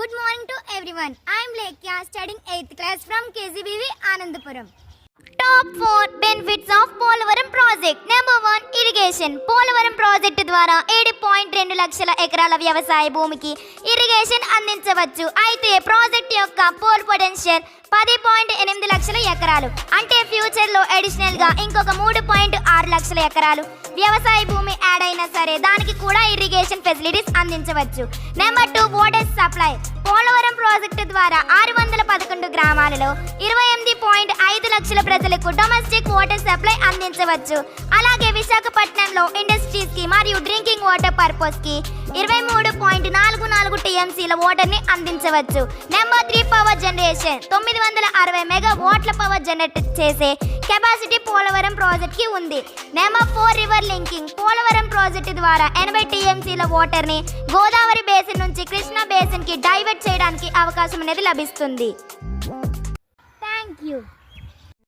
Good morning to everyone. I am Lekya, studying 8th class from KZBV Anandapuram. Top 4 benefits of Polavaram project. Number 1, irrigation. Polavaram project ద్వారా 7.2 లక్షల ఎకరాల వ్యవసాయ భూమికి irrigation అందించవచ్చు. అయితే project యొక్క పోల్ పొటెన్షియల్ 10.8 లక్షల ఎకరాలు. అంటే ఫ్యూచర్ లో అడిషనల్ గా ఇంకొక 3.6 లక్షల ఎకరాలు వ్యవసాయ భూమి యాడ్ అయినా సరే దానికి కూడా ఇరిగేషన్ ఫెసిలిటీస్ అందించవచ్చు. Number 2, water supply. Polavaram project ద్వారా 611 గ్రామాలలో 28.5 లక్షల ప్రజలకు డొమెస్టిక్ వాటర్ సప్లై అందించవచ్చు. అలాగే విశాఖపట్నంలో ఇండస్ట్రీస్ కి మరియు డ్రింకింగ్ వాటర్ పర్పస్ కి 23.44 టీఎంసీల వాటర్ ని అందించవచ్చు. Number 3, power generation. 960 మెగావాట్ల పవర్ జనరేట్ చేసే కెపాసిటీ పోలవరం ప్రాజెక్ట్ కి ఉంది. Number 4, river linking. Polavaram project ద్వారా 80 టీఎంసీల వాటర్ ని గోదావరి బేసిన్ నుంచి కృష్ణా బేసిన్ కి డైవర్ట్ చేయడానికి అవకాశం అనేది లభిస్తుంది. Thank you.